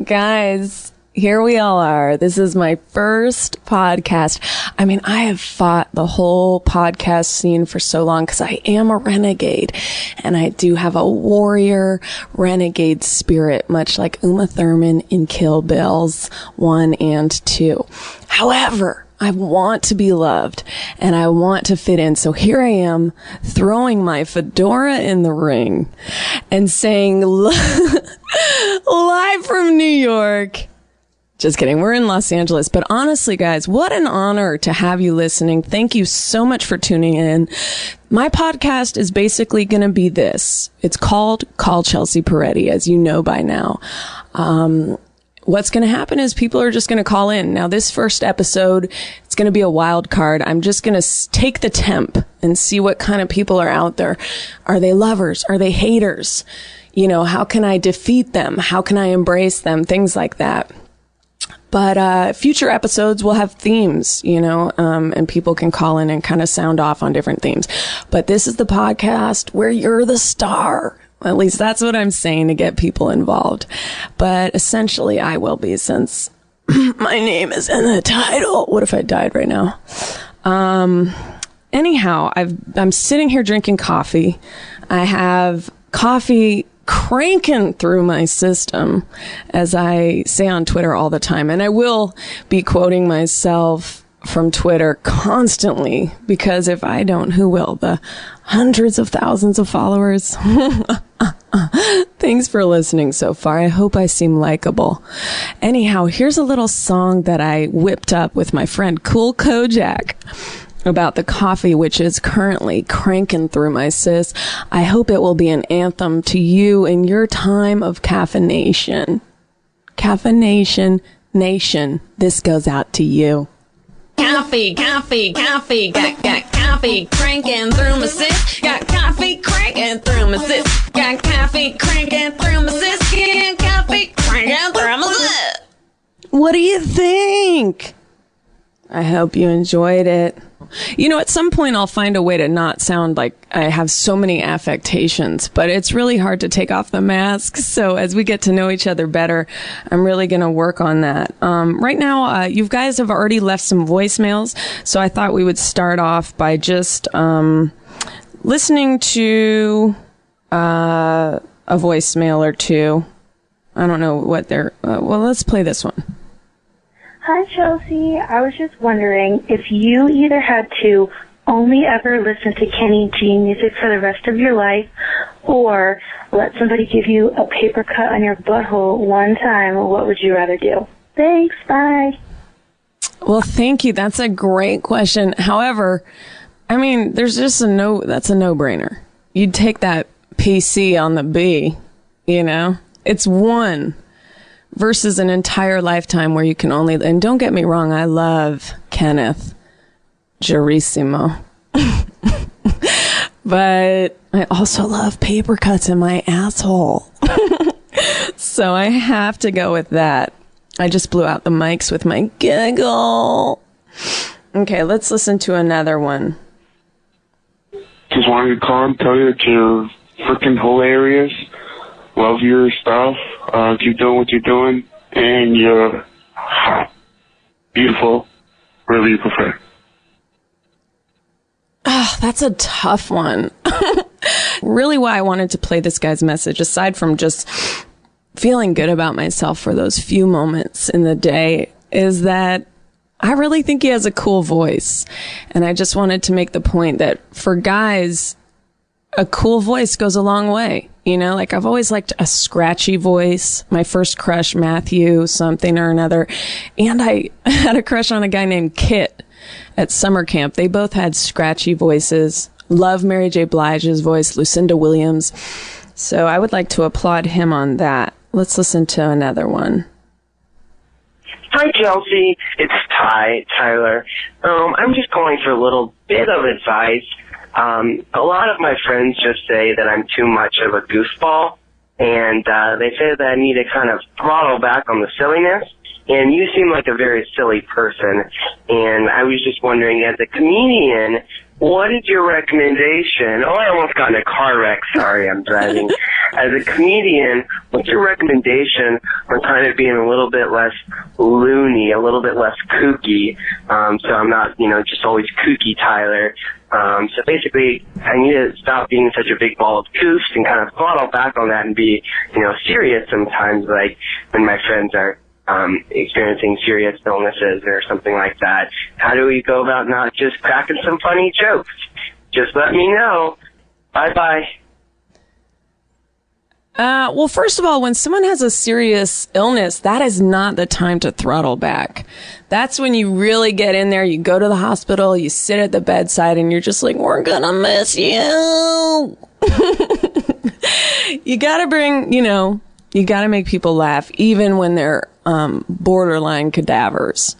Guys, here we all are. This is my first podcast. I mean, I have fought the whole podcast scene for so long because I am a renegade and I do have a warrior renegade spirit, much like Uma Thurman in Kill Bills 1 and 2. However, I want to be loved and I want to fit in. So here I am throwing my fedora in the ring and saying live from New York. Just kidding. We're in Los Angeles. But honestly, guys, what an honor to have you listening. Thank you so much for tuning in. My podcast is basically going to be this. It's called Call Chelsea Peretti, as you know by now. What's going to happen is people are just going to call in. Now, this first episode, it's going to be a wild card. I'm just going to take the temp and see what kind of people are out there. Are they lovers? Are they haters? You know, how can I defeat them? How can I embrace them? Things like that. But future episodes will have themes, you know, and people can call in and kind of sound off on different themes. But this is the podcast where you're the star. At least that's what I'm saying to get people involved. But essentially, I will be, since my name is in the title. What if I died right now? Anyhow, I'm sitting here drinking coffee. I have coffee cranking through my system, as I say on Twitter all the time. And I will be quoting myself from Twitter constantly, because if I don't, who will? The hundreds of thousands of followers. Thanks for listening so far. I hope I seem likable. Anyhow, here's a little song that I whipped up with my friend Cool Kojak about the coffee, which is currently cranking through my sis. I hope it will be an anthem to you in your time of caffeination. Caffeination nation, this goes out to you. Coffee, coffee, coffee, got coffee cranking through my sis. Got coffee cranking through my sis. Got coffee cranking through my sis. Got coffee cranking through my sis. What do you think? I hope you enjoyed it. You know, at some point I'll find a way to not sound like I have so many affectations, but it's really hard to take off the mask. So as we get to know each other better, I'm really going to work on that. Right now, you guys have already left some voicemails, so I thought we would start off by just listening to a voicemail or two. I don't know what they're... well, let's play this one. Hi, Chelsea. I was just wondering if you either had to only ever listen to Kenny G music for the rest of your life, or let somebody give you a paper cut on your butthole one time, what would you rather do? Thanks. Bye. Well, thank you. That's a great question. However, I mean, there's just that's a no-brainer. You'd take that PC on the B, you know? It's one versus an entire lifetime where you can only, and don't get me wrong, I love Kenneth Gerissimo. But I also love paper cuts in my asshole. So I have to go with that. I just blew out the mics with my giggle. Okay, let's listen to another one. Just wanted to call and tell you that you're freaking hilarious. Love your stuff. Keep doing what you're doing. And you're hot. Beautiful. Whatever you prefer. Oh, that's a tough one. Really why I wanted to play this guy's message, aside from just feeling good about myself for those few moments in the day, is that I really think he has a cool voice. And I just wanted to make the point that for guys, a cool voice goes a long way. You know, like I've always liked a scratchy voice. My first crush, Matthew, something or another. And I had a crush on a guy named Kit at summer camp. They both had scratchy voices. Love Mary J. Blige's voice, Lucinda Williams. So I would like to applaud him on that. Let's listen to another one. Hi, Chelsea. It's Tyler. I'm just calling for a little bit of advice. A lot of my friends just say that I'm too much of a goofball, and they say that I need to kind of throttle back on the silliness. And you seem like a very silly person, and I was just wondering, as a comedian, what is your recommendation? Oh, I almost got in a car wreck. Sorry, I'm driving. As a comedian, what's your recommendation I'm kind of being a little bit less loony, a little bit less kooky. So I'm not, just always kooky Tyler. So basically, I need to stop being such a big ball of goofs and kind of throttle back on that and be, serious sometimes, like when my friends are experiencing serious illnesses or something like that. How do we go about not just cracking some funny jokes? Just let me know. Bye-bye. Well, first of all, when someone has a serious illness, that is not the time to throttle back. That's when you really get in there. You go to the hospital, you sit at the bedside, and you're just like, we're gonna miss you. You gotta bring, you gotta make people laugh, even when they're borderline cadavers.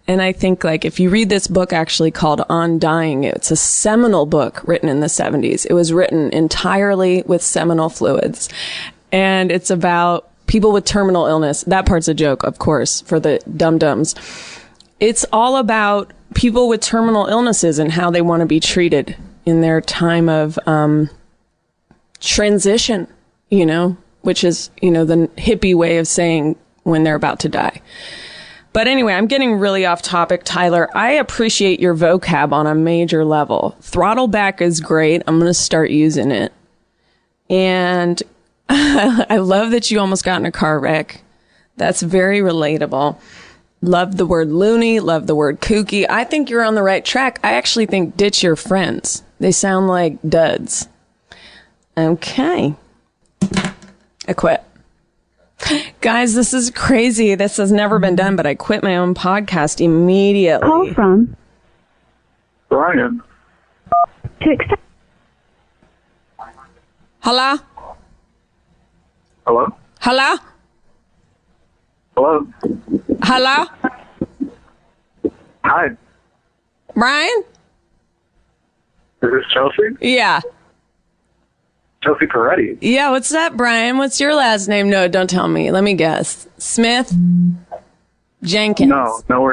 And I think, if you read this book actually called On Dying, it's a seminal book written in the 70s. It was written entirely with seminal fluids. And it's about people with terminal illness. That part's a joke, of course, for the dum-dums. It's all about people with terminal illnesses and how they want to be treated in their time of transition, which is, the hippie way of saying when they're about to die. But anyway, I'm getting really off topic, Tyler. I appreciate your vocab on a major level. Throttle back is great. I'm going to start using it. And I love that you almost got in a car wreck. That's very relatable. Love the word loony. Love the word kooky. I think you're on the right track. I actually think ditch your friends. They sound like duds. Okay. I quit. Guys, this is crazy. This has never been done, but I quit my own podcast immediately. Call from Brian. to accept. Hello? Hello? Hello? Hello? Hello? Hi. Brian? Is this Chelsea? Yeah. Chelsea Peretti. Yeah, what's up, Brian? What's your last name? No, don't tell me. Let me guess. Smith? Jenkins? No.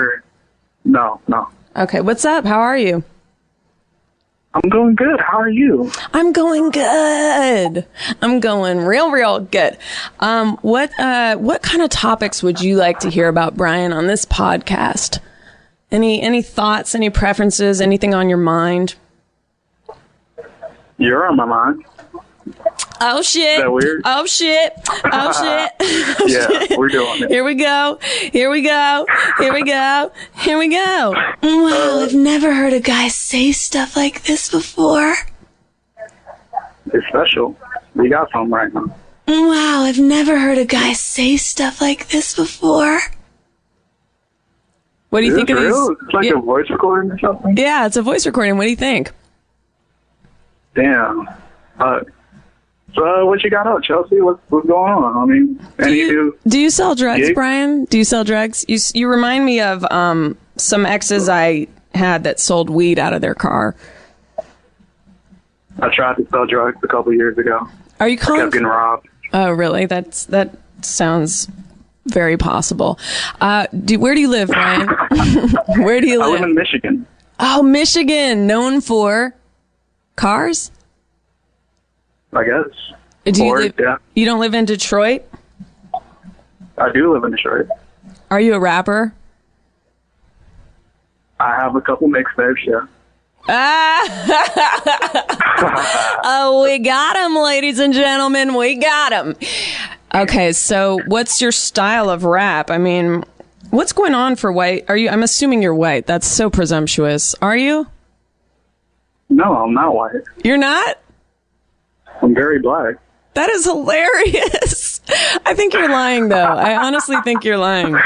Okay, what's up? How are you? I'm going good. How are you? I'm going good. I'm going real good. What kind of topics would you like to hear about, Brian, on this podcast? Any thoughts, any preferences, anything on your mind? You're on my mind. Oh shit. Is that weird? Oh shit. Oh shit. Oh, Yeah, shit. we're doing it. Here we go. Wow, I've never heard a guy say stuff like this before. It's special. We got some right now. Wow, I've never heard a guy say stuff like this before. What do you think of these? Real? It's like a voice recording or something? Yeah, it's a voice recording. What do you think? Damn. So what you got out, Chelsea? What's going on? I mean, Do you sell drugs, gigs? Brian? Do you sell drugs? You remind me of some exes I had that sold weed out of their car. I tried to sell drugs a couple years ago. Are you I calling? kept getting robbed. Oh, really? That sounds very possible. Where do you live, Brian? Where do you I live? live in Michigan. Oh, Michigan, known for cars. I guess. Do you Or, live? yeah. You don't live in Detroit? I do live in Detroit. Are you a rapper? I have a couple mixtapes, yeah. Oh, we got him, ladies and gentlemen. We got him. Okay, so what's your style of rap? I mean, what's going on for white? I'm assuming you're white. That's so presumptuous. Are you? No, I'm not white. You're not? I'm very black. That is hilarious. I think you're lying, though. I honestly think you're lying.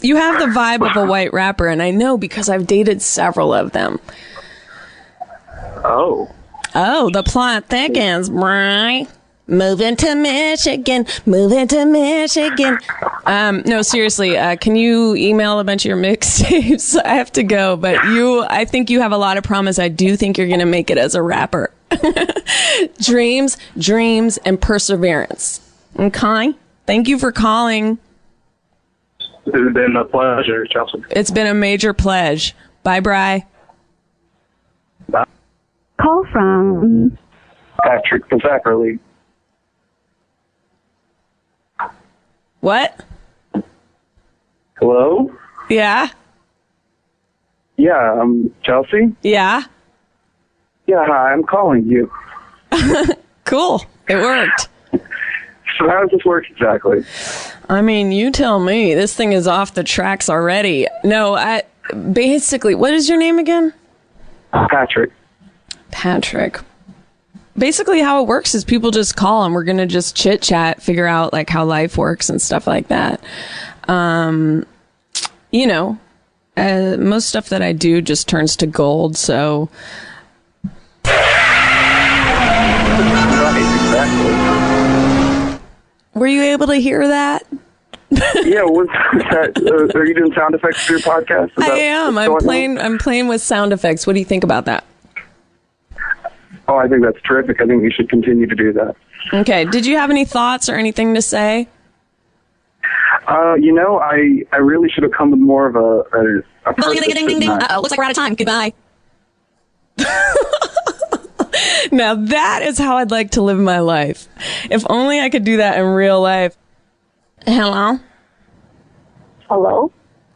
You have the vibe of a white rapper, and I know because I've dated several of them. Oh. Oh, the plot thickens, right? Moving to Michigan. No, seriously, can you email a bunch of your mixtapes? I have to go, but I think you have a lot of promise. I do think you're going to make it as a rapper. Dreams, and perseverance. Okay? Thank you for calling. It's been a pleasure, Chelsea. It's been a major pledge. Bye, Bri. Bye. Call from Patrick Zachary. What? Hello? Yeah? Yeah, Chelsea? Yeah? Yeah, hi, I'm calling you. Cool. It worked. So how does this work exactly? I mean, you tell me. This thing is off the tracks already. No, basically, what is your name again? Patrick. Patrick. Basically, how it works is people just call and we're going to just chit chat, figure out like how life works and stuff like that. You know, most stuff that I do just turns to gold. So, Right, exactly. were you able to hear that? Yeah, was that, are you doing sound effects for your podcast? Is I that am. what's going on? I'm playing with sound effects. What do you think about that? Oh, I think that's terrific. I think you should continue to do that. Okay. Did you have any thoughts or anything to say? You know, I really should have come with more of a purpose Ding, ding, ding, ding. than that. Uh-oh, looks like we're out of time. Goodbye. Now that is how I'd like to live my life. If only I could do that in real life. Hello? Hello?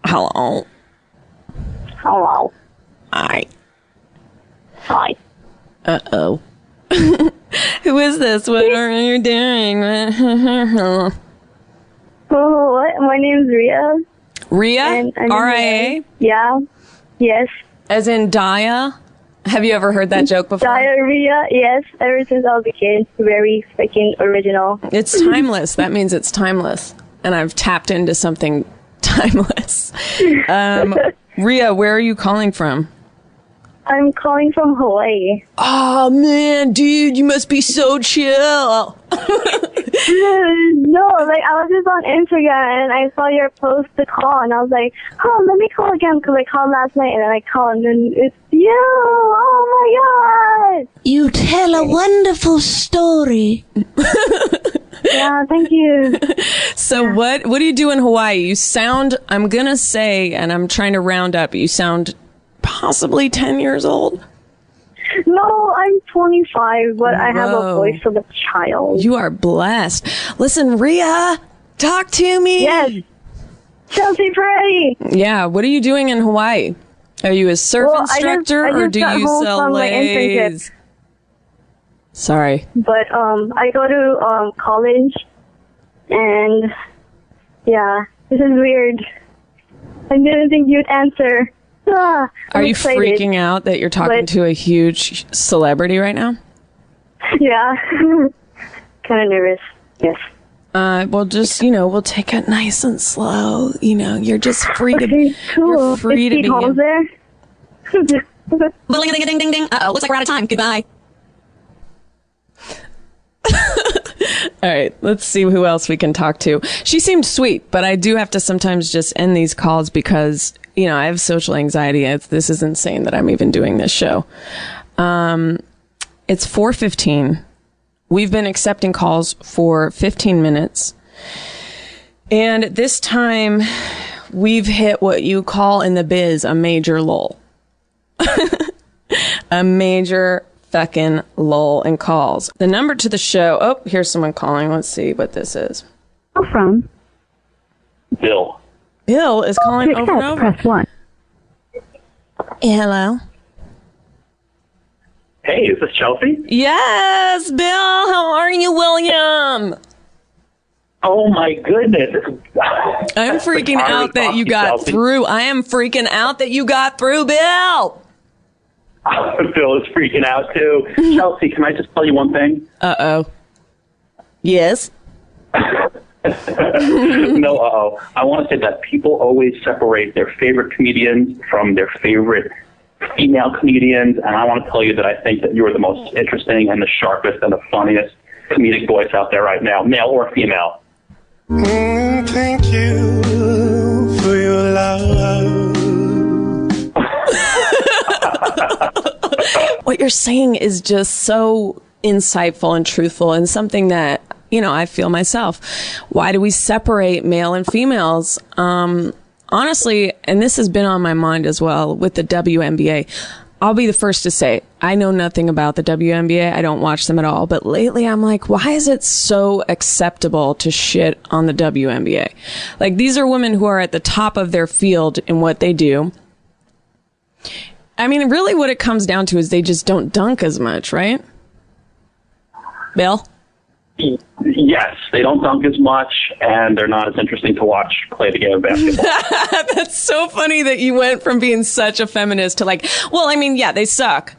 Hello? Hello? Hi. Hi. Uh-oh. Who is this? What are you doing? Oh, what? My name's Ria. Ria? And I'm in R-I-A? Yeah. Yes. As in Daya? Have you ever heard that joke before? Diarrhea. Yes. Ever since I was a kid. Very freaking original. It's timeless. That means it's timeless. And I've tapped into something timeless. Ria, where are you calling from? I'm calling from Hawaii. Oh, man, dude, you must be so chill. No, like I was just on Instagram and I saw your post to call and I was like, oh, let me call again because I called last night and then I called and then it's you. Oh my God. You tell a wonderful story. Yeah, thank you. So what do you do in Hawaii? You sound, I'm going to say, and I'm trying to round up, you sound possibly 10 years old. No, I'm 25, but I have a Whoa. voice of a child. You are blessed. Listen, Ria, talk to me. Yes. Chelsea Peretti. Yeah, what are you doing in Hawaii? Are you a surf Well, instructor I or just do got you home sell from my internship. lays? Sorry. But I go to college, and yeah, this is weird. I didn't think you'd answer. I'm Are you excited. freaking out that you're talking But- to a huge celebrity right now? Yeah, kind of nervous. Yes. Well, just, we'll take it nice and slow. You're just free to Okay, cool. You're free Is to Pete be. Holmes there? Ding, ding, ding, ding. Uh-oh, looks like we're out of time. Goodbye. All right, let's see who else we can talk to. She seemed sweet, but I do have to sometimes just end these calls because, I have social anxiety. This is insane that I'm even doing this show. It's 4:15. We've been accepting calls for 15 minutes. And at this time, we've hit what you call in the biz a major lull. A major fucking lull in calls. The number to the show. Oh, here's someone calling. Let's see what this is. Call from. Bill. Bill is calling To over and accept, over. press 1. Hello. Hey, is this Chelsea? Yes, Bill. How are you, William? Oh my goodness. I'm freaking out that you got through. I am freaking out that you got through, Bill. Bill is freaking out too. Chelsea, can I just tell you one thing? Uh-oh. Yes. No, I want to say that people always separate their favorite comedians from their favorite female comedians, and I want to tell you that I think that you're the most interesting and the sharpest and the funniest comedic voice out there right now, male or female. Thank you for your love. What you're saying is just so insightful and truthful and something that, I feel myself. Why do we separate male and females? Honestly, and this has been on my mind as well with the WNBA, I'll be the first to say, I know nothing about the WNBA. I don't watch them at all. But lately I'm like, why is it so acceptable to shit on the WNBA? Like, these are women who are at the top of their field in what they do. I mean, really what it comes down to is they just don't dunk as much, right? Bill? Yes, they don't dunk as much, and they're not as interesting to watch play the game of basketball. That's so funny that you went from being such a feminist to like, well, I mean, yeah, they suck.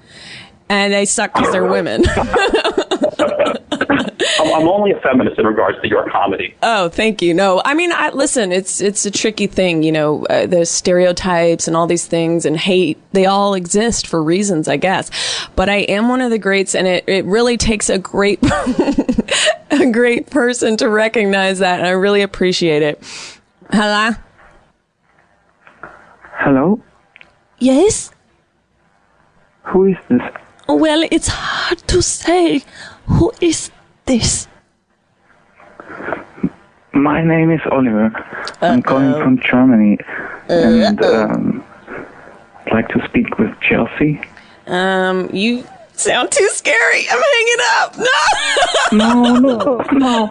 And they suck because they're women. I'm only a feminist in regards to your comedy. Oh, thank you. No, I mean, listen, it's a tricky thing, you know, the stereotypes and all these things and hate, they all exist for reasons, I guess. But I am one of the greats, and it really takes a great, a great person to recognize that, and I really appreciate it. Hello? Hello? Yes? Who is this? Well, it's hard to say. Who is this? My name is Oliver. I'm calling from Germany. And I'd like to speak with Chelsea. You sound too scary. I'm hanging up. No.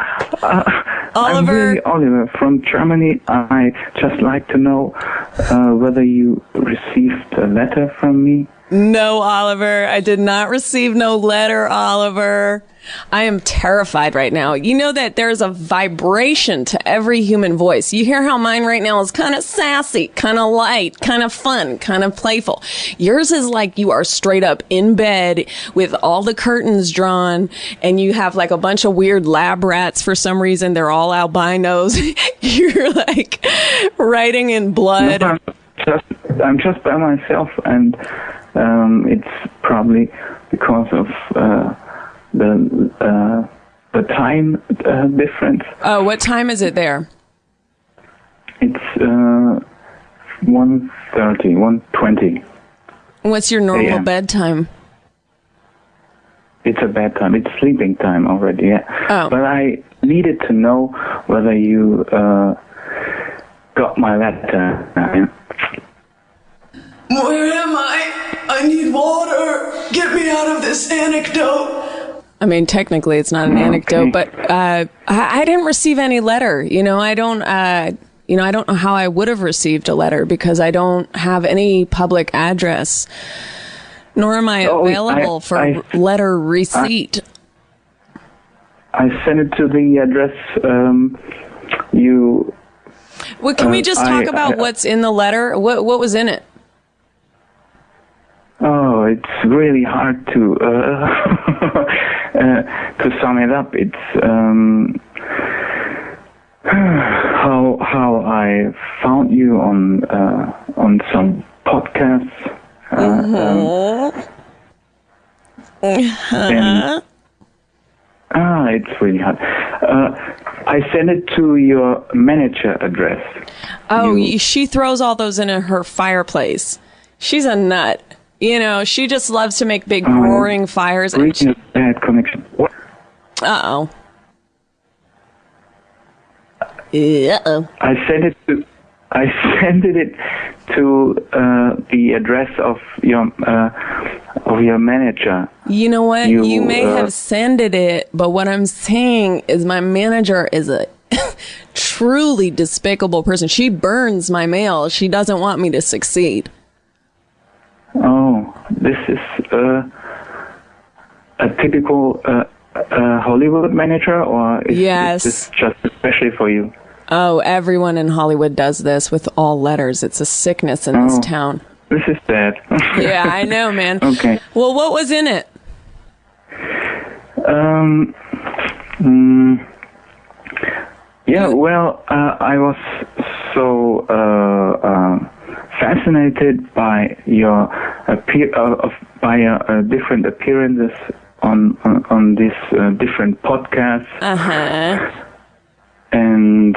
I'm really Oliver from Germany. I just like to know whether you received a letter from me. No, Oliver. I did not receive no letter, Oliver. I am terrified right now. You know that there's a vibration to every human voice. You hear how mine right now is kind of sassy, kind of light, kind of fun, kind of playful. Yours is like you are straight up in bed with all the curtains drawn, and you have like a bunch of weird lab rats for some reason. They're all albinos. You're like writing in blood. No, I'm just by myself, and it's probably because of the time difference. Oh, what time is it there? It's 1:20. What's your normal bedtime? It's a bedtime. It's sleeping time already, yeah. Oh. But I needed to know whether you got my letter. Where am I? I need water. Get me out of this anecdote. I mean, technically, it's not an anecdote, but I didn't receive any letter. You know, I don't know how I would have received a letter because I don't have any public address, nor am I available for letter receipt. I sent it to the address you. Well, can we just talk about what's in the letter? What was in it? Oh, it's really hard to sum it up. It's how I found you on some podcasts. It's really hard. I sent it to your manager address. Oh, she throws all those in her fireplace. She's a nut. You know, she just loves to make big roaring fires. And bad connection. Uh-oh. Uh-oh. I sent it to the address of your manager. You know what? You may have sent it, but what I'm saying is my manager is a truly despicable person. She burns my mail. She doesn't want me to succeed. Oh, this is a typical Hollywood manager, or is this just especially for you? Oh, everyone in Hollywood does this with all letters. It's a sickness in this town. This is bad. Yeah, I know, man. Okay. Well, what was in it? Yeah, well, I was so fascinated by your different appearances on these different podcasts. And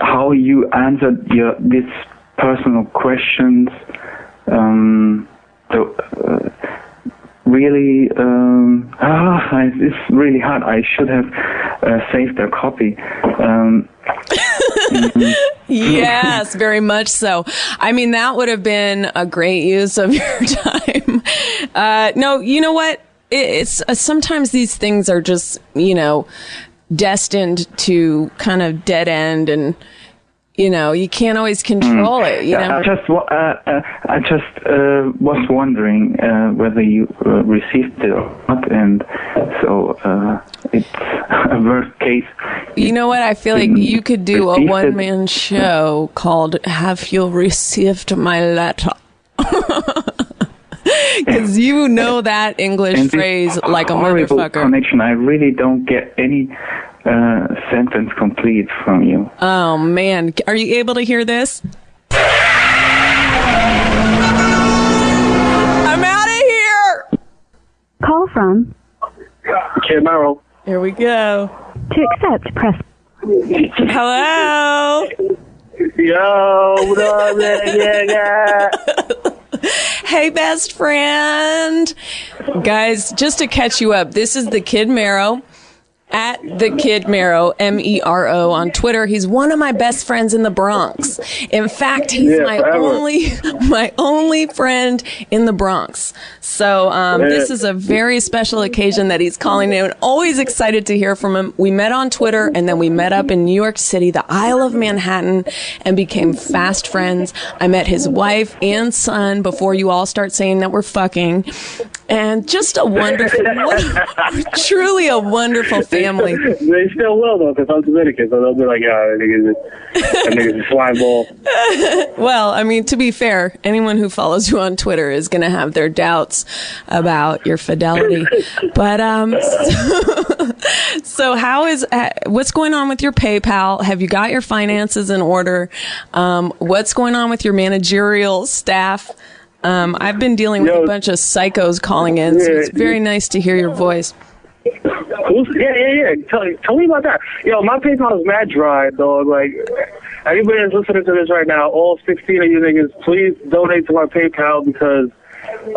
how you answered these personal questions. Really, it's really hard. I should have saved a copy. Yes, very much so. I mean, that would have been a great use of your time. No, you know what? It's sometimes these things are just, destined to kind of dead end, and you can't always control it. I just was wondering whether you received it or not, and so it's a worst case. You know what? I feel like you could do a one-man show called "Have You Received My Letter?" Because you know that English phrase like a motherfucker. Connection. I really don't get any sentence complete from you. Oh man, are you able to hear this? I'm out of here. Call from Kid Mero. Here we go. To accept, press. Hello. Yo, what up, man? Yeah. Hey, best friend. Guys, just to catch you up, this is the Kid Mero. At the Kid Mero, Mero on Twitter. He's one of my best friends in the Bronx. In fact, he's my only friend in the Bronx. So this is a very special occasion that he's calling in. Always excited to hear from him. We met on Twitter, and then we met up in New York City, the Isle of Manhattan, and became fast friends. I met his wife and son before you all start saying that we're fucking. And just a wonderful, truly a wonderful family. They still will, though, because I'm Dominican, so they'll be like, that nigga's a swine ball. Well, I mean, to be fair, anyone who follows you on Twitter is going to have their doubts about your fidelity. But, so what's going on with your PayPal? Have you got your finances in order? What's going on with your managerial staff? I've been dealing with a bunch of psychos calling in, so it's very nice to hear your voice. Yeah. Tell me about that. Yo, my PayPal is mad dry, dog. Like, anybody that's listening to this right now, all 16 of you niggas, please donate to my PayPal because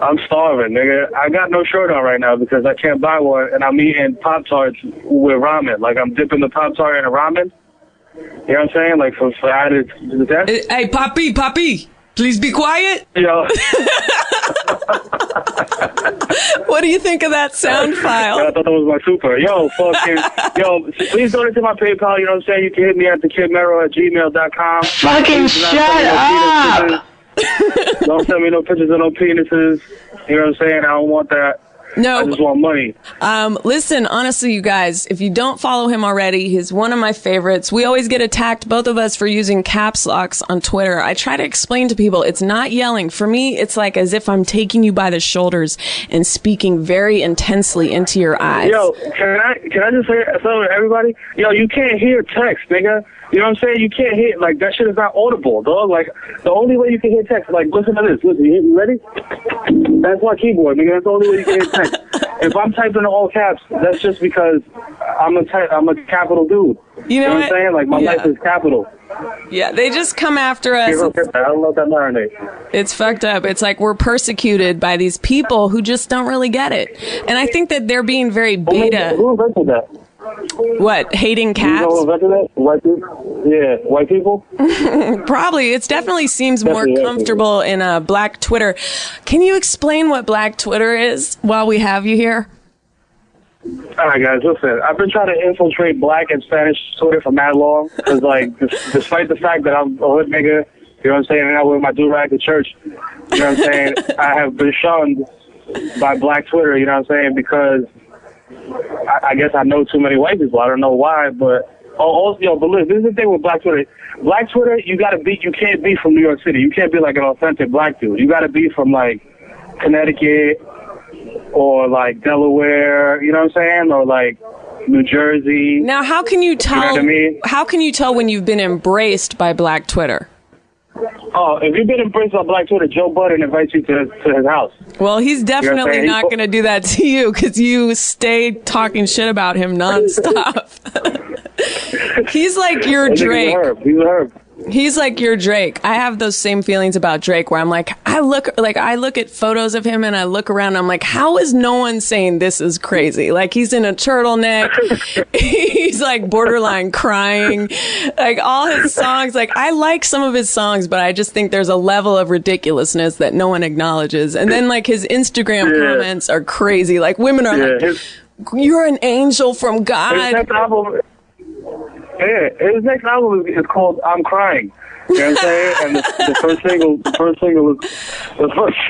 I'm starving, nigga. I got no shirt on right now because I can't buy one, and I'm eating Pop-Tarts with ramen. Like, I'm dipping the Pop-Tart in a ramen. You know what I'm saying? Like, for added to the death. Hey, Poppy. Please be quiet. Yo. What do you think of that sound file? I thought that was my super. Yo, please donate to my PayPal. You know what I'm saying? You can hit me at thekidmero@gmail.com. Fucking shut up! Don't send me no pictures of no penises. You know what I'm saying? I don't want that. No. I just want money. Listen, honestly, you guys, if you don't follow him already, he's one of my favorites. We always get attacked, both of us, for using caps locks on Twitter. I try to explain to people, it's not yelling. For me, it's like as if I'm taking you by the shoulders and speaking very intensely into your eyes. Yo, can I just say something to everybody? Yo, you can't hear text, nigga. You know what I'm saying? You can't hear, like, that shit is not audible, dog. Like, the only way you can hear text, like, listen to this. Listen, you ready? That's my keyboard, nigga. That's the only way you can hear text. If I'm typing in all caps, that's just because I'm a capital dude. You know what I'm saying? Like, my life is capital. Yeah, they just come after us. I don't love that marinade. It's fucked up. It's like we're persecuted by these people who just don't really get it. And I think that they're being very beta. Who invented that? What, hating cats? You know who invented that? White people? Yeah, white people? Probably. It definitely seems more comfortable in Black Twitter. Can you explain what Black Twitter is while we have you here? All right, guys, listen. I've been trying to infiltrate Black and Spanish Twitter for mad long. Because, like, despite the fact that I'm a hood nigga, you know what I'm saying, and I wear my do-rag to church, you know what I'm saying, I have been shunned by Black Twitter, you know what I'm saying, because I guess I know too many white people. I don't know why, but but look, this is the thing with Black Twitter. Black Twitter, you can't be from New York City. You can't be like an authentic Black dude. You gotta be from like Connecticut or like Delaware, you know what I'm saying? Or like New Jersey. Now, how can you tell? You know what I mean? How can you tell when you've been embraced by Black Twitter? Oh, if you've been embraced by Black Twitter, Joe Budden invites you to his house. Well, he's definitely not going to do that to you because you stay talking shit about him nonstop. He's like your Drake. He's a herb. He's like your Drake. I have those same feelings about Drake where I'm like, I look at photos of him and I look around and I'm like, how is no one saying this is crazy? Like he's in a turtleneck. He's like borderline crying. Like all his songs, like I like some of his songs, but I just think there's a level of ridiculousness that no one acknowledges. And then like his Instagram comments are crazy. Like women are like, you're an angel from God. His next album is called "I'm Crying." You know what I'm saying? And the first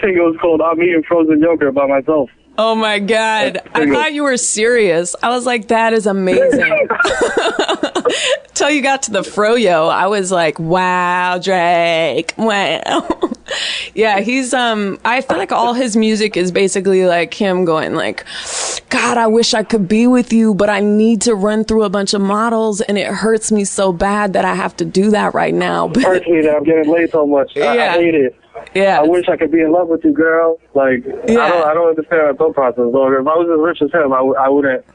single is called "I'm Eating Frozen Yogurt by Myself." Oh my God! I thought you were serious. I was like, that is amazing. Till you got to the froyo, I was like, wow, Drake, wow. Yeah, he's I feel like all his music is basically like him going like, God, I wish I could be with you, but I need to run through a bunch of models and it hurts me so bad that I have to do that right now. It hurts me that I'm getting laid so much. I hate it. Yeah. I wish I could be in love with you, girl. Like, I don't understand that thought process. Though. If I was as rich as him, I wouldn't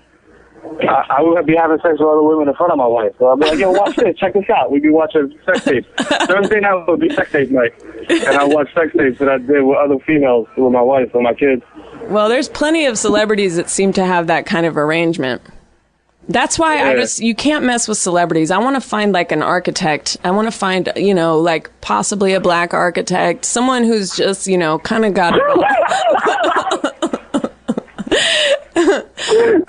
be having sex with other women in front of my wife. So I'd be like, yo, watch this. Check this out. We'd be watching sex tapes. Thursday night would be sex tape night. And I watch sex tapes that I did with other females, with my wife and my kids. Well, there's plenty of celebrities that seem to have that kind of arrangement. That's why you can't mess with celebrities. I want to find like an architect. I want to find, like possibly a black architect, someone who's just, kind of got it all.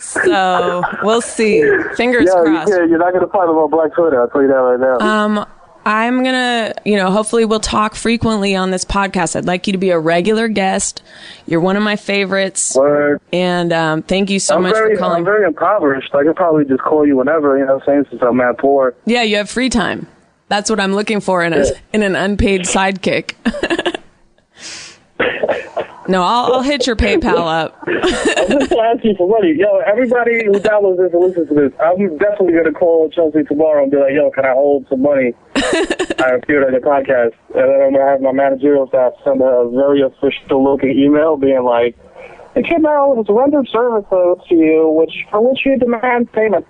So we'll see. Fingers crossed. You're not going to find him on Black Twitter. I'll tell you that right now. I'm going to, hopefully we'll talk frequently on this podcast. I'd like you to be a regular guest. You're one of my favorites. Word. And thank you so much for calling. I'm very impoverished. I could probably just call you whenever, you know what I'm saying, since I'm mad poor. Yeah, you have free time. That's what I'm looking for in an unpaid sidekick. No, I'll hit your PayPal up. I'm just asking for money. Yo, everybody who downloads this and listens to this, I'm definitely going to call Chelsea tomorrow and be like, yo, can I hold some money? I appeared on the podcast. And then I'm going to have my managerial staff send a very official-looking email being like, the Kid Mero has rendered services to you, for which you demand payment.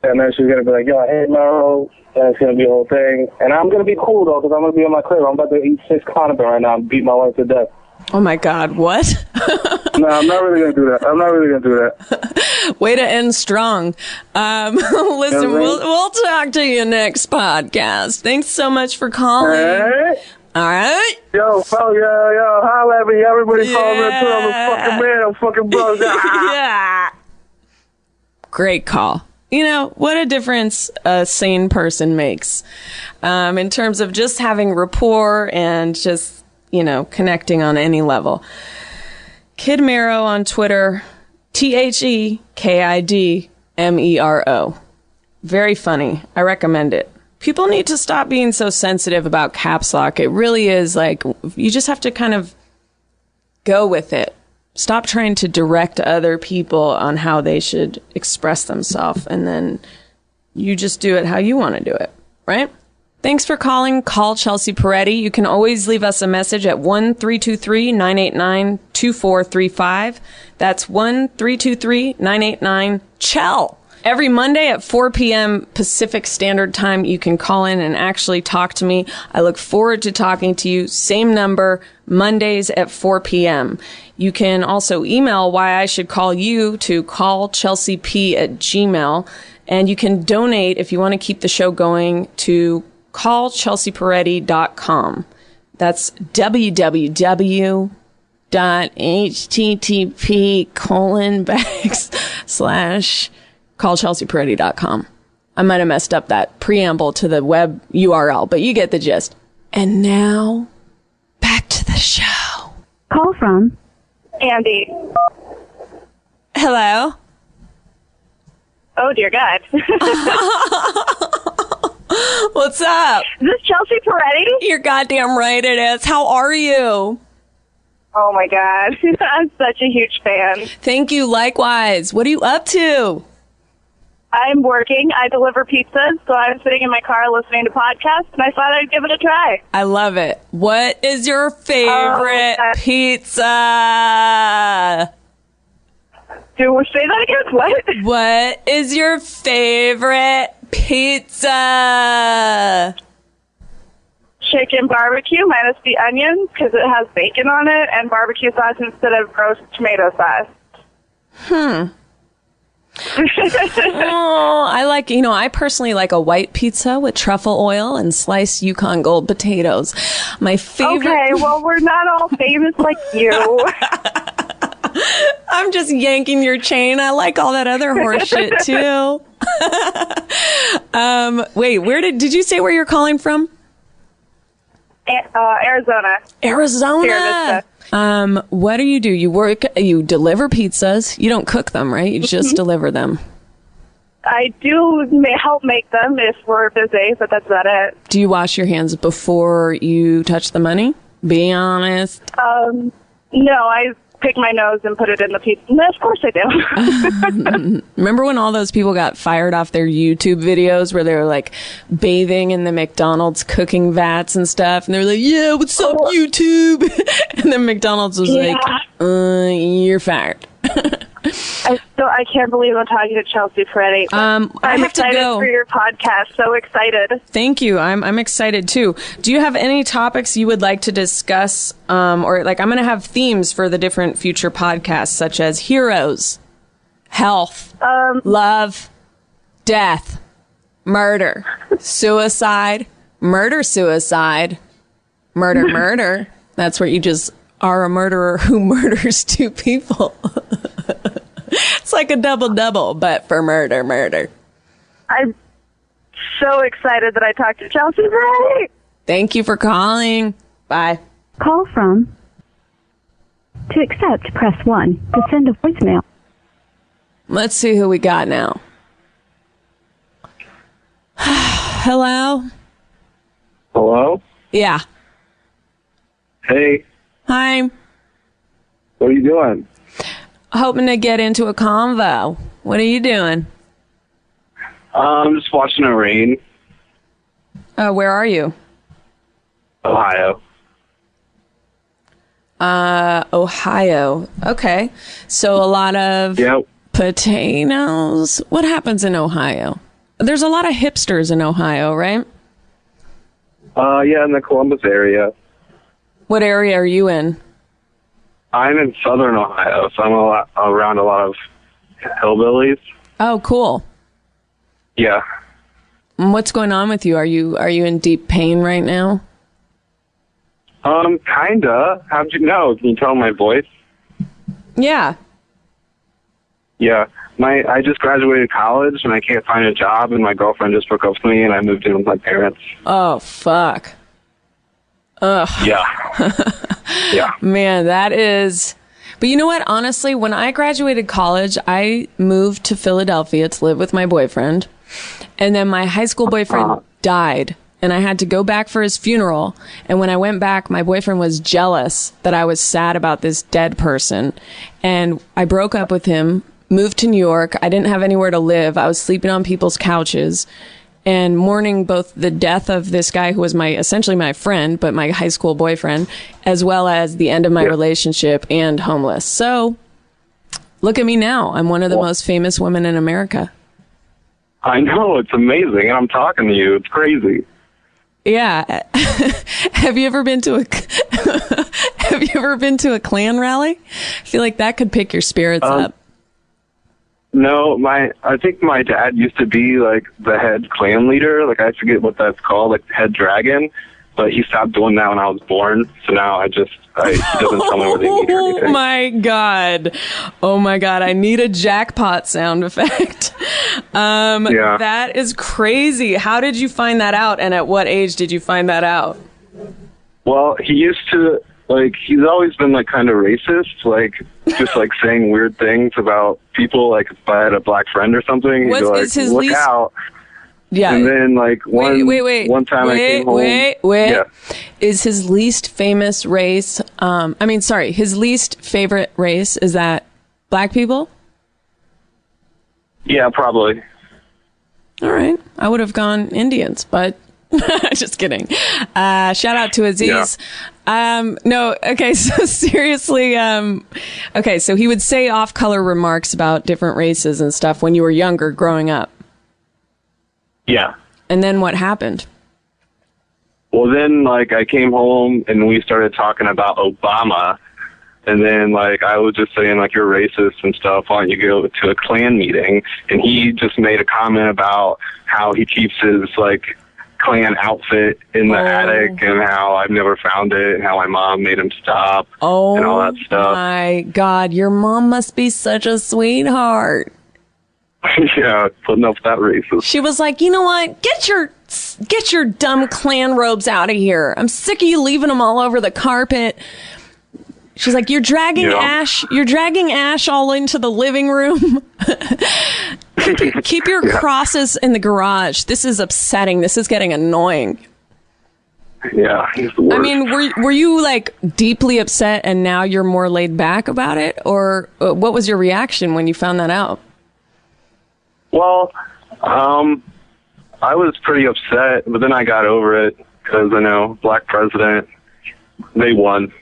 And then she's going to be like, yo, hey, Mero. And it's going to be a whole thing. And I'm going to be cool, though, because I'm going to be in my crib. I'm about to eat 6 Crankin right now and beat my wife to death. Oh, my God. What? No, I'm not really going to do that. Way to end strong. Listen, we'll talk to you next podcast. Thanks so much for calling. All right. Yo, holla at me. Everybody call me until I'm a fucking man. I'm fucking bro. Yeah. Great call. What a difference a sane person makes in terms of just having rapport and just, connecting on any level. Kid Mero on Twitter, TheKidMero. Very funny. I recommend it. People need to stop being so sensitive about caps lock. It really is like, you just have to kind of go with it. Stop trying to direct other people on how they should express themselves, and then you just do it how you want to do it, right? Thanks for calling. Call Chelsea Peretti. You can always leave us a message at 1-323-989-2435. That's 1-323-989-CHEL. Every Monday at 4 p.m. Pacific Standard Time, you can call in and actually talk to me. I look forward to talking to you. Same number, Mondays at 4 p.m. You can also email why I should call you to callchelseap@gmail. And you can donate if you want to keep the show going to callchelseaperetti.com. That's www.http://callchelseaperetti.com. I might have messed up that preamble to the web URL, but you get the gist. And now, back to the show. Call from Andy. Hello. Oh, dear God. What's up? Is this Chelsea Peretti? You're goddamn right it is. How are you? Oh, my God. I'm such a huge fan. Thank you. Likewise. What are you up to? I'm working. I deliver pizzas, so I'm sitting in my car listening to podcasts, and I thought I'd give it a try. I love it. What is your favorite pizza? Do we say that again? What? What is your favorite Pizza. Chicken barbecue minus the onions because it has bacon on it, and barbecue sauce instead of roast tomato sauce. Oh, I personally like a white pizza with truffle oil and sliced Yukon Gold potatoes. My favorite. Okay, well, we're not all famous like you. I'm just yanking your chain. I like all that other horse shit too. Wait, did you say where you're calling from? Arizona. Arizona. What do? You deliver pizzas. You don't cook them, right? You just deliver them. I do help make them if we're busy, but that's about it. Do you wash your hands before you touch the money? Be honest. No, I pick my nose and put it in the pizza. No, of course I do. Remember when all those people got fired off their YouTube videos where they were like bathing in the McDonald's cooking vats and stuff? And they were like, yeah, what's up, YouTube? And then McDonald's was like, you're fired. I can't believe I'm talking to Chelsea Peretti. I'm excited to go. for your podcast. So excited. Thank you. I'm excited too. Do you have any topics you would like to discuss? Or like I'm going to have themes for the different future podcasts, such as heroes, health, love, death, murder, suicide, murder. That's where you just are a murderer who murders two people. It's like a double-double, but for murder. I'm so excited that I talked to Chelsea Peretti. Thank you for calling. Bye. Call from. To accept, press 1. To send a voicemail. Let's see who we got now. Hello? Hello? Yeah. Hey. Hi. What are you doing? Hoping to get into a convo. What are you doing? I'm just watching it rain. Where are you? Ohio. Ohio. Okay. So a lot of potatoes. What happens in Ohio? There's a lot of hipsters in Ohio, right? Yeah, in the Columbus area. What area are you in? I'm in southern Ohio, so I'm around a lot of hillbillies. Oh, cool. Yeah. And what's going on with you? Are you in deep pain right now? Kinda. How'd you know? Can you tell my voice? Yeah. Yeah. I just graduated college and I can't find a job, and my girlfriend just broke up with me and I moved in with my parents. Oh, fuck. Ugh. Yeah. Yeah. Man, that is... But you know what? Honestly, when I graduated college, I moved to Philadelphia to live with my boyfriend. And then my high school boyfriend died. And I had to go back for his funeral. And when I went back, my boyfriend was jealous that I was sad about this dead person. And I broke up with him, moved to New York. I didn't have anywhere to live. I was sleeping on people's couches and mourning both the death of this guy who was essentially my friend, but my high school boyfriend, as well as the end of my relationship and homeless. So look at me now. I'm one of the most famous women in America. I know. It's amazing. And I'm talking to you. It's crazy. Yeah. Have you ever been to a Klan rally? I feel like that could pick your spirits up. No, I think my dad used to be like the head clan leader. Like I forget what that's called, like head dragon. But he stopped doing that when I was born. So now he doesn't tell me where they meet or anything. Oh my God. I need a jackpot sound effect. Yeah. That is crazy. How did you find that out? And at what age did you find that out? Well, he used to, he's always been kind of racist, just saying weird things about people. Like if I had a black friend or something, he'd be like, look out. Yeah. And then one time I came home. Yeah. Is his least famous race, his least favorite race, is that black people? Yeah, probably. All right. I would have gone Indians, but just kidding. Shout out to Aziz. Yeah. No, okay, so seriously, okay, so he would say off-color remarks about different races and stuff when you were younger growing up. Yeah. And then what happened? Well, then, like, I came home and we started talking about Obama. And then, like, I was just saying, like, you're racist and stuff. Why don't you go to a Klan meeting? And he just made a comment about how he keeps his, like, Klan outfit in the attic and how I've never found it and how my mom made him stop and all that stuff. My God, your mom must be such a sweetheart. Yeah, putting up with that racism. She was like, you know what? Get your dumb Klan robes out of here. I'm sick of you leaving them all over the carpet. She's like, you're dragging Ash all into the living room. Keep your crosses in the garage. This is upsetting. This is getting annoying. Yeah, he's the worst. I mean, were you like deeply upset and now you're more laid back about it? Or what was your reaction when you found that out? Well, I was pretty upset, but then I got over it because, you know, black president, they won.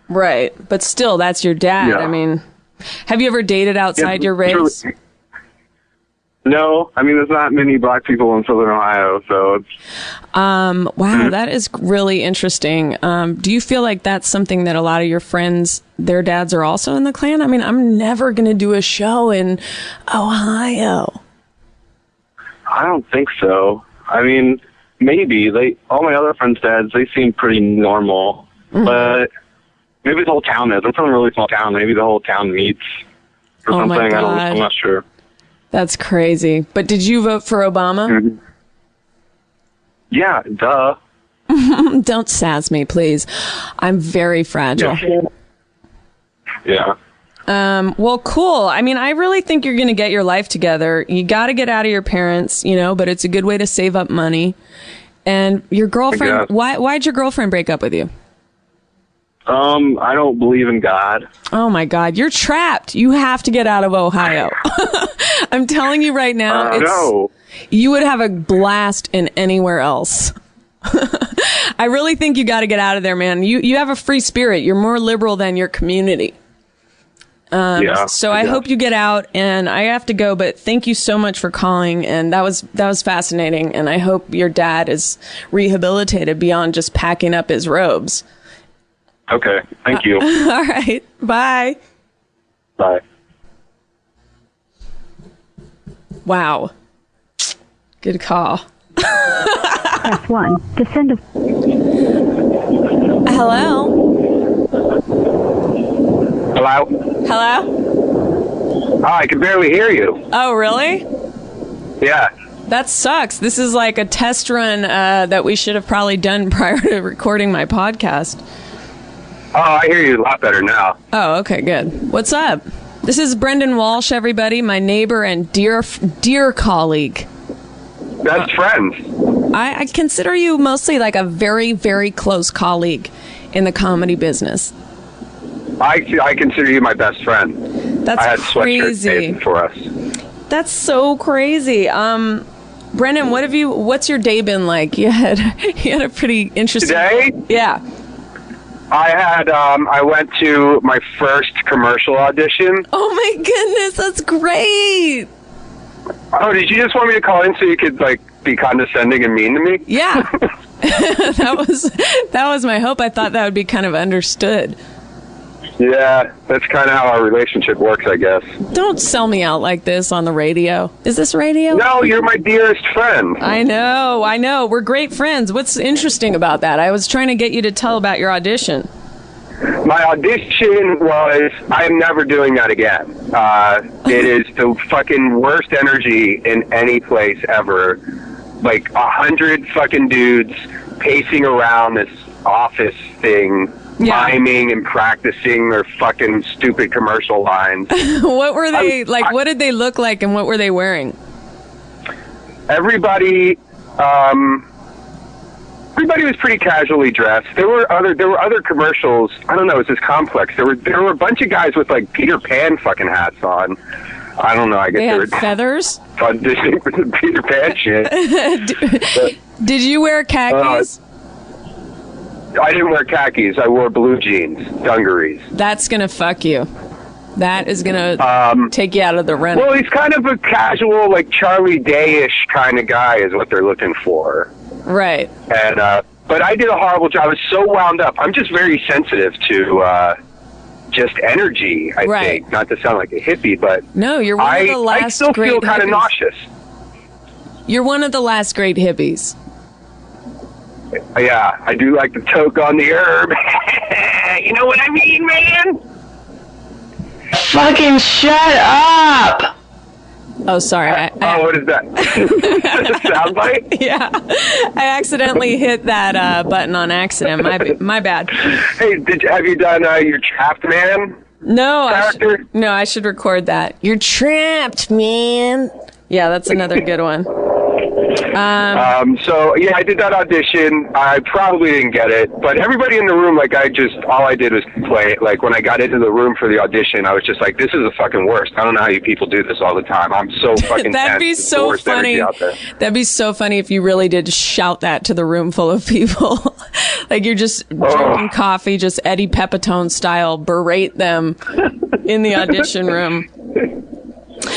Right. But still, that's your dad. Yeah. I mean, have you ever dated outside your race? Truly. No. I mean, there's not many black people in Southern Ohio, so it's... Wow, that is really interesting. Do you feel like that's something that a lot of your friends, their dads are also in the Klan? I mean, I'm never going to do a show in Ohio. I don't think so. I mean, maybe. All my other friends' dads, they seem pretty normal, but... Maybe the whole town is. I'm from a really small town. Maybe the whole town meets or something. My God. I'm not sure. That's crazy. But did you vote for Obama? Mm-hmm. Yeah, duh. Don't sass me, please. I'm very fragile. Yeah. Well, cool. I mean, I really think you're going to get your life together. You got to get out of your parents, you know, but it's a good way to save up money. And your girlfriend, why'd your girlfriend break up with you? I don't believe in God. Oh my God, you're trapped. You have to get out of Ohio. I'm telling you right now, no. You would have a blast in anywhere else. I really think you got to get out of there, man. You have a free spirit. You're more liberal than your community. So I hope you get out, and I have to go, but thank you so much for calling, and that was fascinating, and I hope your dad is rehabilitated beyond just packing up his robes. Okay, thank you. All right, bye. Bye. Wow. Good call. Press 1 to send a... Hello? Hello? Hello? Oh, I can barely hear you. Oh, really? Yeah. That sucks. This is like a test run that we should have probably done prior to recording my podcast. Oh, I hear you a lot better now. Oh, okay, good. What's up? This is Brendan Walsh, everybody, my neighbor and dear colleague. Best friends. I consider you mostly like a very, very close colleague in the comedy business. I consider you my best friend. That's I had crazy. sweatshirts made for us. That's so crazy. Brendan, what's your day been like? You had a pretty interesting Today? Yeah. I went to my first commercial audition. Oh my goodness, that's great. Oh, did you just want me to call in so you could like be condescending and mean to me? Yeah. that was my hope. I thought that would be kind of understood. Yeah, that's kind of how our relationship works, I guess. Don't sell me out like this on the radio. Is this radio? No, you're my dearest friend. I know. We're great friends. What's interesting about that? I was trying to get you to tell about your audition. My audition was, I'm never doing that again. It is the fucking worst energy in any place ever. Like 100 fucking dudes pacing around this office thing, miming and practicing their fucking stupid commercial lines. What were they like? What did they look like, and what were they wearing? Everybody was pretty casually dressed. There were other commercials. I don't know. It was this complex. There were a bunch of guys with like Peter Pan fucking hats on. I don't know. I guess they they had were feathers. Auditioning for the Peter Pan shit. Did you wear khakis? I didn't wear khakis. I wore blue jeans, dungarees. That's gonna fuck you. That is going to take you out of the rent. Well, he's kind of a casual, like Charlie Day-ish kind of guy is what they're looking for. Right. And but I did a horrible job. I was so wound up. I'm just very sensitive to just energy, I think. Not to sound like a hippie, but no, you're one of the last I still great feel kind of hippies. nauseous. You're one of the last great hippies. Yeah, I do like to toke on the herb. You know what I mean, man? Fucking shut up! Oh, sorry. What is that? Soundbite? Yeah. I accidentally hit that button on accident. My bad. Hey, have you done your Trapped Man? No, I should record that. You're trapped, man. Yeah, that's another good one. So yeah, I did that audition. I probably didn't get it, but everybody in the room, like all I did was play. Like when I got into the room for the audition, I was just like, this is the fucking worst. I don't know how you people do this all the time. I'm so fucking That'd be tense. so funny. That'd be so funny if you really did shout that to the room full of people. Like you're just drinking coffee, just Eddie Pepitone style, berate them in the audition room.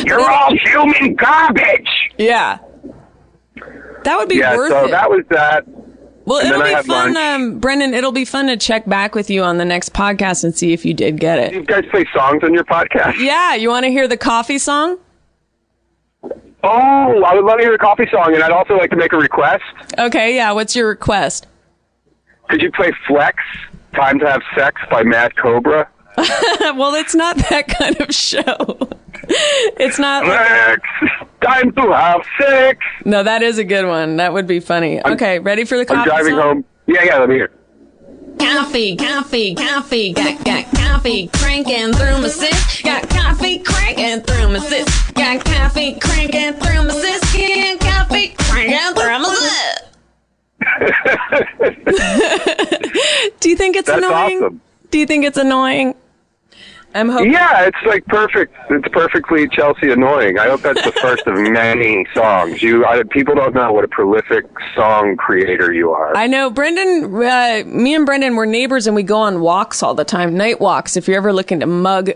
You're all human garbage. Yeah. That would be worth so it. that was that. Well, And it'll then I be had fun, lunch. Brendan. It'll be fun to check back with you on the next podcast and see if you did get it. You guys play songs on your podcast? Yeah, you want to hear the coffee song? Oh, I would love to hear a coffee song, and I'd also like to make a request. Okay, yeah. What's your request? Could you play Flex, Time to Have Sex by Mad Cobra? Well, it's not that kind of show. It's not. Flex, time to have sex. No, that is a good one. That would be funny. Okay, ready for the coffee I'm driving song? home. Yeah, let me hear. Coffee, got coffee cranking through my sis. Got coffee cranking through my sis. Got coffee cranking through my sis. Got coffee cranking through my sis. Do you think it's That's annoying? awesome. Do you think it's annoying? I'm hoping. Yeah, it's like perfect. It's perfectly Chelsea annoying. I hope that's the first of many songs. People don't know what a prolific song creator you are. I know, Brendan. Me and Brendan were neighbors, and we go on walks all the time, night walks. If you're ever looking to mug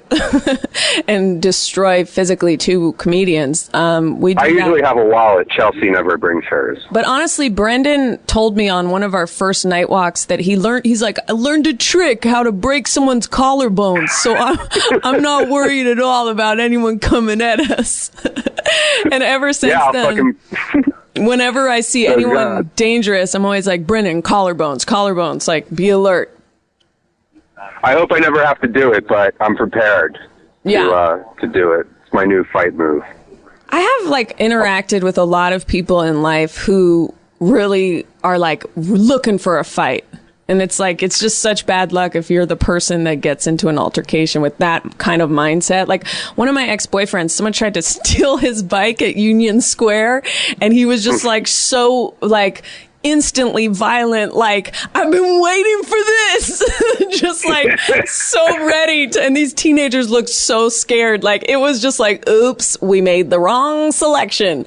and destroy physically two comedians, we do I usually that. have a wallet. Chelsea never brings hers. But honestly, Brendan told me on one of our first night walks that he's like, I learned a trick how to break someone's collarbones, so I'm not worried at all about anyone coming at us. And ever since then, whenever I see anyone dangerous, I'm always like, Brendan, collarbones, like, be alert. I hope I never have to do it, but I'm prepared to do it. It's my new fight move. I have interacted with a lot of people in life who really are looking for a fight. And it's just such bad luck if you're the person that gets into an altercation with that kind of mindset. Like one of my ex-boyfriends, someone tried to steal his bike at Union Square, and he was just so instantly violent, I've been waiting for this. Just so ready to, and these teenagers looked so scared. It was just oops, we made the wrong selection.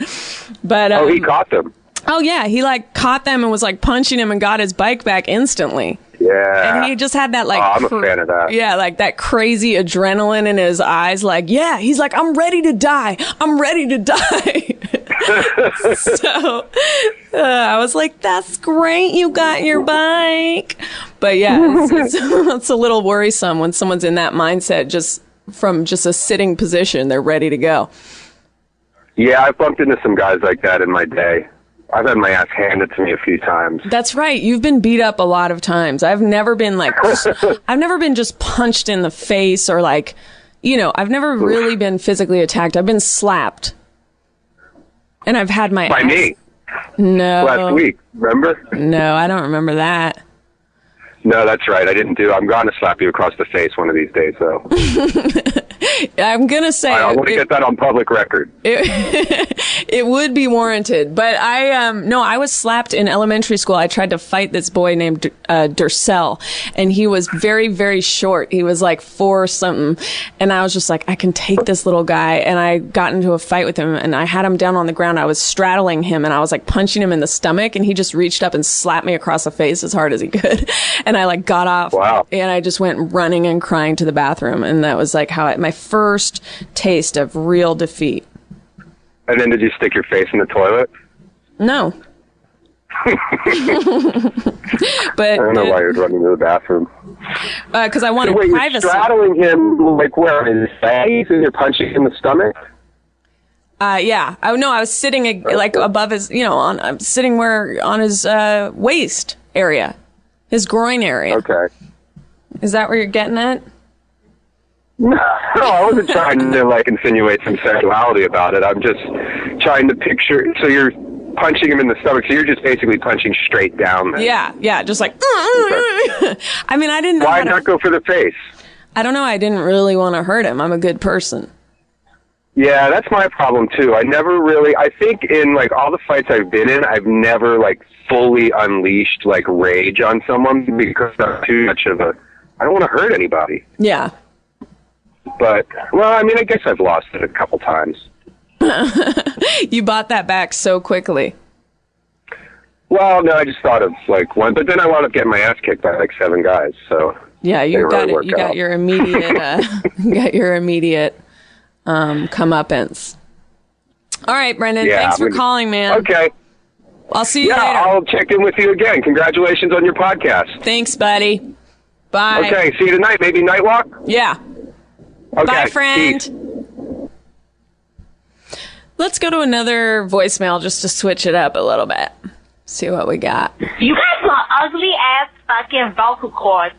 But he caught them. Oh yeah, he caught them and was punching him and got his bike back instantly. Yeah. And he just had that I'm a fan of that. Yeah, that crazy adrenaline in his eyes. He's like, I'm ready to die. I'm ready to die. So I was like, that's great. You got your bike. But yeah, it's a little worrisome when someone's in that mindset from a sitting position. They're ready to go. Yeah, I've bumped into some guys like that in my day. I've had my ass handed to me a few times. That's right. You've been beat up a lot of times. I've never been I've never been just punched in the face or I've never really been physically attacked. I've been slapped. And I've had my By ass. me. No. Last week, remember? No, I don't remember that. No, that's right. I didn't do. I'm going to slap you across the face one of these days, though. I'm going to say. I want to get that on public record. It would be warranted. But I was slapped in elementary school. I tried to fight this boy named Durcell, and he was very, very short. He was like 4 something. And I was just like, I can take this little guy. And I got into a fight with him, and I had him down on the ground. I was straddling him, and I was like punching him in the stomach, and he just reached up and slapped me across the face as hard as he could. And I like got off. Wow. And I just went running and crying to the bathroom. And that was like my first taste of real defeat. And then did you stick your face in the toilet? No. But I don't know why you're running to the bathroom. Because I wanted privacy. You're straddling him like where? In his face, and you're punching him in the stomach? Yeah. I was sitting like above his, I'm sitting on his waist area, his groin area. Okay. Is that where you're getting at? No, I wasn't trying to like insinuate some sexuality about it. I'm just trying to picture. So you're punching him in the stomach. So you're just basically punching straight down. Then. Yeah, just like. I mean, I didn't know. Why not go for the face? I don't know. I didn't really want to hurt him. I'm a good person. Yeah, that's my problem too. I think in like all the fights I've been in, I've never like fully unleashed like rage on someone because I'm too much of a. I don't want to hurt anybody. Yeah. But, well, I mean, I guess I've lost it a couple times. You bought that back so quickly. Well, no, I just thought of, like, one. But then I wound up getting my ass kicked by, like, 7 guys, so... Yeah, you got your immediate, comeuppance. All right, Brendan, thanks for calling, man. Okay. I'll see you later. I'll check in with you again. Congratulations on your podcast. Thanks, buddy. Bye. Okay, see you tonight. Maybe night walk? Yeah. Okay. Bye, friend. Peace. Let's go to another voicemail just to switch it up a little bit. See what we got. You got some ugly ass fucking vocal cords.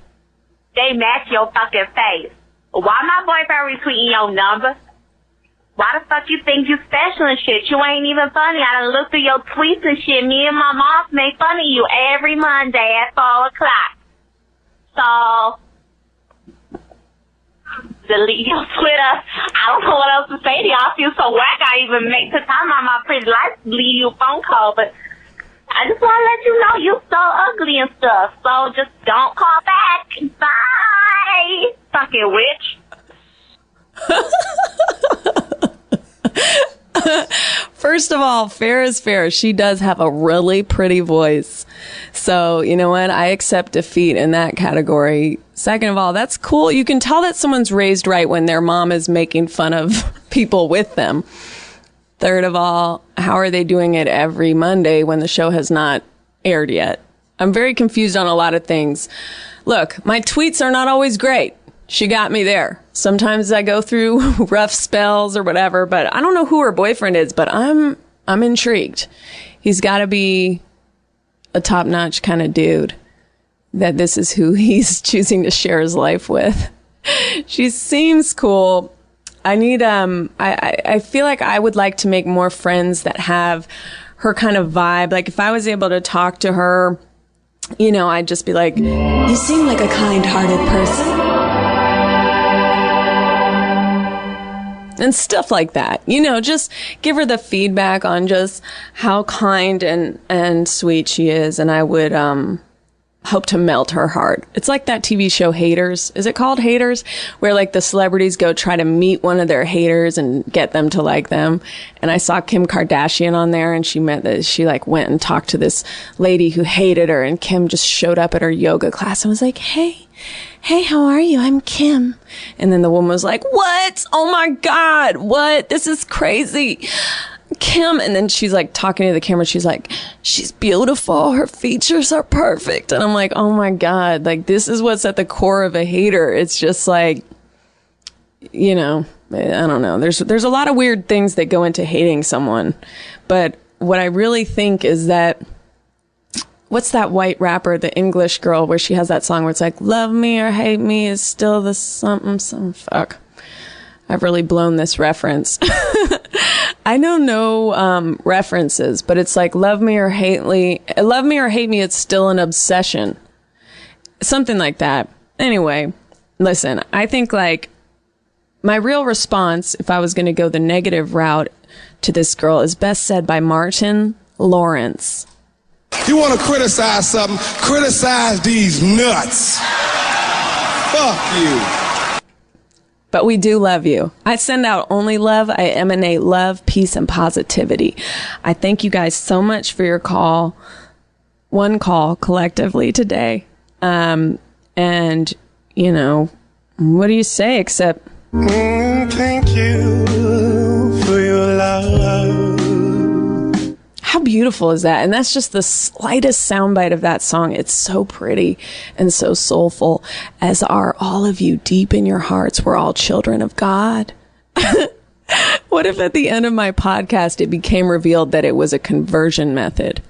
They match your fucking face. Why my boyfriend retweeting your number? Why the fuck you think you special and shit? You ain't even funny. I done looked through your tweets and shit. Me and my mom make fun of you every Monday at 4 o'clock. So... delete your Twitter. I don't know what else to say to you. I feel so whack. I even make the time on my pretty life leave you a phone call, but I just want to let you know you're so ugly and stuff. So just don't call back. Bye, fucking witch. First of all, fair is fair. She does have a really pretty voice. So, you know what? I accept defeat in that category. Second of all, that's cool. You can tell that someone's raised right when their mom is making fun of people with them. Third of all, how are they doing it every Monday when the show has not aired yet? I'm very confused on a lot of things. Look, my tweets are not always great. She got me there. Sometimes I go through rough spells or whatever, but I don't know who her boyfriend is, but I'm intrigued. He's got to be a top-notch kind of dude that this is who he's choosing to share his life with. She seems cool. I need, I feel like I would like to make more friends that have her kind of vibe. Like if I was able to talk to her, you know, I'd just be like, you seem like a kind-hearted person. And stuff like that. You know, just give her the feedback on just how kind and sweet she is. And I would hope to melt her heart. It's like that TV show Haters. Is it called Haters? Where like the celebrities go try to meet one of their haters and get them to like them. And I saw Kim Kardashian on there, and she like went and talked to this lady who hated her, and Kim just showed up at her yoga class and was like, Hey, how are you? I'm Kim. And then the woman was like, what? Oh my God, what? This is crazy. Kim. And then she's like talking to the camera. She's like, she's beautiful. Her features are perfect. And I'm like, oh my God, like this is what's at the core of a hater. It's just like, you know, I don't know. There's a lot of weird things that go into hating someone. But what I really think is that, what's that white rapper, the English girl, where she has that song where it's like, love me or hate me is still the something. Fuck. I've really blown this reference. I know no references, but it's like, love me or hate me, it's still an obsession. Something like that. Anyway, listen, I think like my real response, if I was going to go the negative route, to this girl is best said by Martin Lawrence. You want to criticize something, criticize these nuts. Fuck you. But we do love you. I send out only love. I emanate love, peace, and positivity. I thank you guys so much for your call. One call collectively today. And, you know, what do you say except... Thank you for your love. How beautiful is that? And that's just the slightest soundbite of that song. It's so pretty and so soulful, as are all of you deep in your hearts. We're all children of God. What if at the end of my podcast it became revealed that it was a conversion method?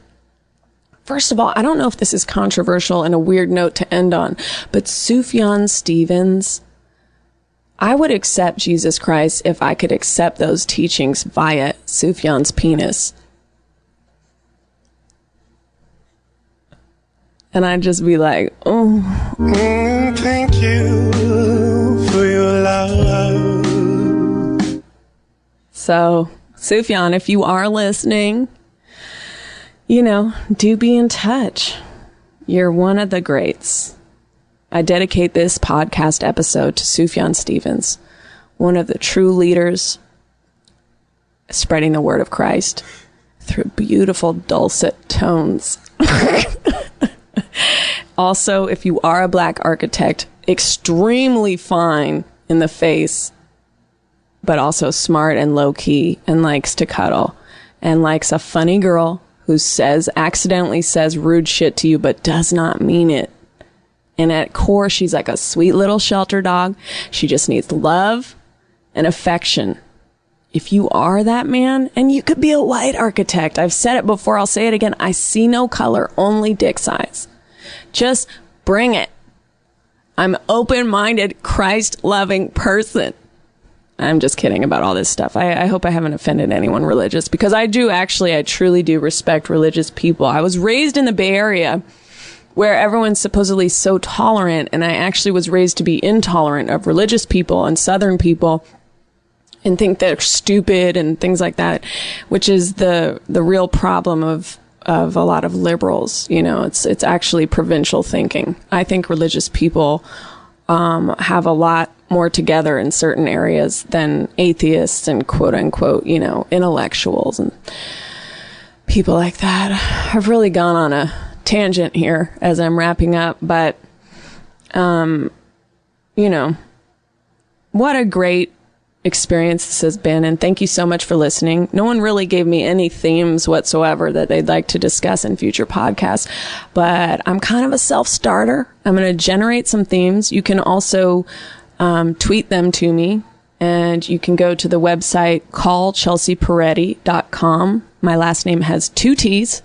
First of all, I don't know if this is controversial and a weird note to end on, but Sufjan Stevens, I would accept Jesus Christ if I could accept those teachings via Sufjan's penis. And I'd just be like, oh. Thank you for your love. So, Sufjan, if you are listening, you know, do be in touch. You're one of the greats. I dedicate this podcast episode to Sufjan Stevens, one of the true leaders spreading the word of Christ through beautiful dulcet tones. Also, if you are a black architect, extremely fine in the face, but also smart and low-key and likes to cuddle and likes a funny girl who accidentally says rude shit to you but does not mean it. And at core, she's like a sweet little shelter dog. She just needs love and affection. If you are that man, and you could be a white architect, I've said it before, I'll say it again, I see no color, only dick size. Just bring it. I'm open-minded, Christ-loving person. I'm just kidding about all this stuff. I hope I haven't offended anyone religious, because I truly do respect religious people. I was raised in the Bay Area where everyone's supposedly so tolerant, and I actually was raised to be intolerant of religious people and Southern people and think they're stupid and things like that, which is the real problem of a lot of liberals. You know, it's actually provincial thinking. I think religious people have a lot more together in certain areas than atheists and quote unquote, you know, intellectuals and people like that. I've really gone on a tangent here as I'm wrapping up, but you know, what a great experience this has been, and thank you so much for listening. No one really gave me any themes whatsoever that they'd like to discuss in future podcasts, but I'm kind of a self-starter. I'm going to generate some themes. You can also tweet them to me, and you can go to the website callchelseaperetti.com. My last name has 2 T's,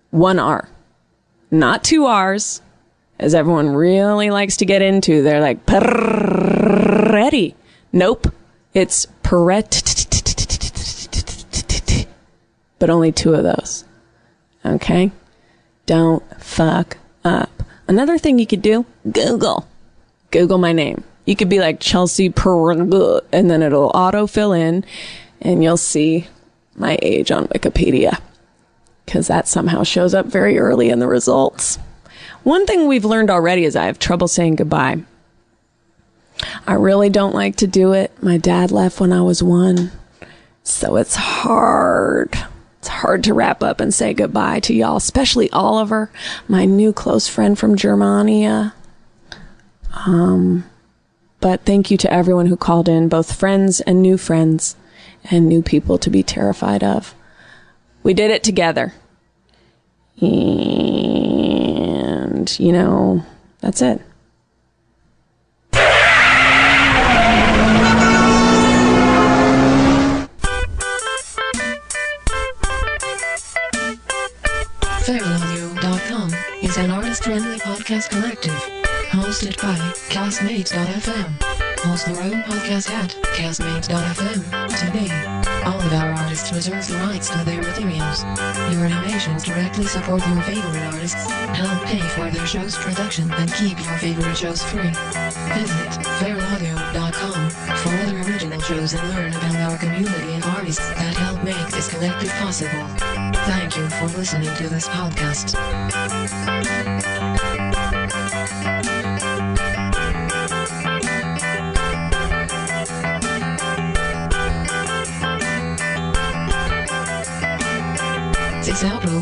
1 R, not 2 R's, as everyone really likes to get into. They're like, Peretti. Nope. It's Peretti, but only 2 of those. Okay? Don't fuck up. Another thing you could do, Google my name. You could be like Chelsea Peretti, and then it'll auto-fill in, and you'll see my age on Wikipedia, because that somehow shows up very early in the results. One thing we've learned already is I have trouble saying goodbye. I really don't like to do it. My dad left when I was 1, so it's hard. It's hard to wrap up and say goodbye to y'all, especially Oliver, my new close friend from Germania. But thank you to everyone who called in, both friends and new people to be terrified of. We did it together. And, you know, that's it. FairAudio.com is an artist-friendly podcast collective, hosted by Castmates.fm. Host their own podcast at Castmates.fm. Today, all of our artists reserve the rights to their materials. Your donations directly support your favorite artists, help pay for their show's production, and keep your favorite shows free. Visit FairAudio.com for other original shows and learn about our community of artists that help Collective possible. Thank you for listening to this podcast. This outro